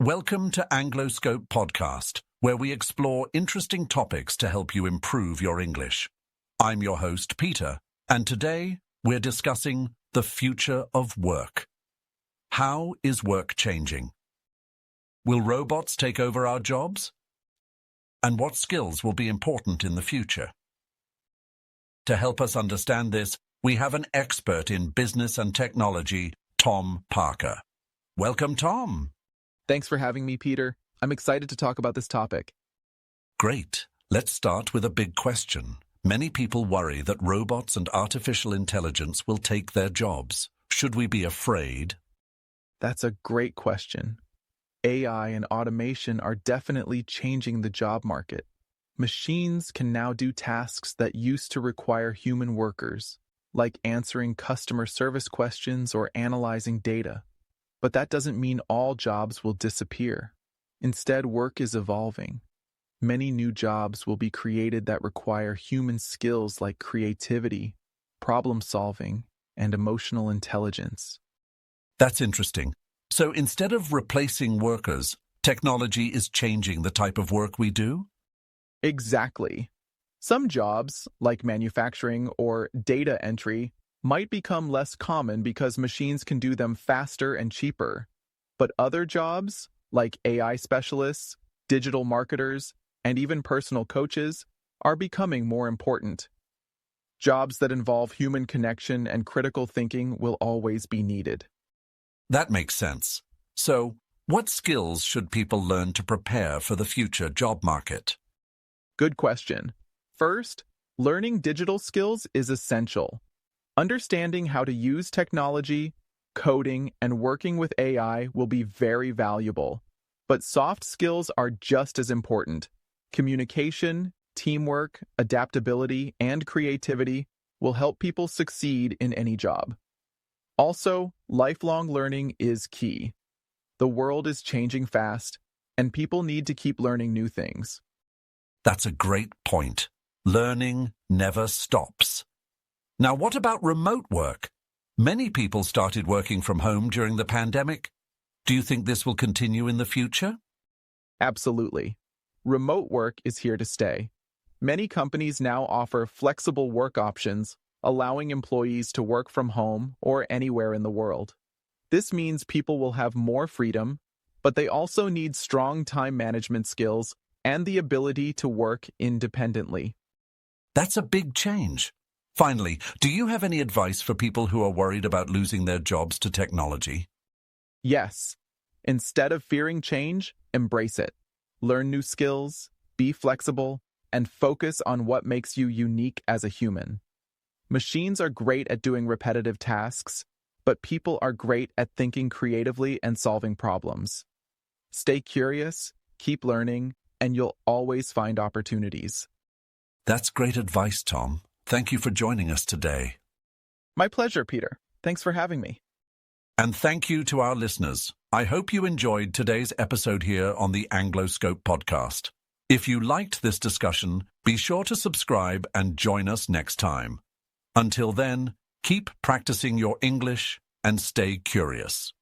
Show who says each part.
Speaker 1: Welcome to Angloscope Podcast, where we explore interesting topics to help you improve your English. I'm your host, Peter, and today we're discussing the future of work. How is work changing? Will robots take over our jobs? And what skills will be important in the future? To help us understand this, we have an expert in business and technology, Tom Parker. Welcome, Tom.
Speaker 2: Thanks for having me, Peter. I'm excited to talk about this topic.
Speaker 1: Great. Let's start with a big question. Many people worry that robots and artificial intelligence will take their jobs. Should we be afraid?
Speaker 2: That's a great question. AI and automation are definitely changing the job market. Machines can now do tasks that used to require human workers, like answering customer service questions or analyzing data. But that doesn't mean all jobs will disappear. Instead, work is evolving. Many new jobs will be created that require human skills like creativity, problem-solving, and emotional intelligence.
Speaker 1: That's interesting. So instead of replacing workers, technology is changing the type of work we do?
Speaker 2: Exactly. Some jobs, like manufacturing or data entry, might become less common because machines can do them faster and cheaper. But other jobs, like AI specialists, digital marketers, and even personal coaches, are becoming more important. Jobs that involve human connection and critical thinking will always be needed.
Speaker 1: That makes sense. So, what skills should people learn to prepare for the future job market?
Speaker 2: Good question. First, learning digital skills is essential. Understanding how to use technology, coding, and working with AI will be very valuable. But soft skills are just as important. Communication, teamwork, adaptability, and creativity will help people succeed in any job. Also, lifelong learning is key. The world is changing fast, and people need to keep learning new things.
Speaker 1: That's a great point. Learning never stops. Now, what about remote work? Many people started working from home during the pandemic. Do you think this will continue in the future?
Speaker 2: Absolutely. Remote work is here to stay. Many companies now offer flexible work options, allowing employees to work from home or anywhere in the world. This means people will have more freedom, but they also need strong time management skills and the ability to work independently.
Speaker 1: That's a big change. Finally, do you have any advice for people who are worried about losing their jobs to technology?
Speaker 2: Yes. Instead of fearing change, embrace it. Learn new skills, be flexible, and focus on what makes you unique as a human. Machines are great at doing repetitive tasks, but people are great at thinking creatively and solving problems. Stay curious, keep learning, and you'll always find opportunities.
Speaker 1: That's great advice, Tom. Thank you for joining us today.
Speaker 2: My pleasure, Peter. Thanks for having me.
Speaker 1: And thank you to our listeners. I hope you enjoyed today's episode here on the Angloscope Podcast. If you liked this discussion, be sure to subscribe and join us next time. Until then, keep practicing your English and stay curious.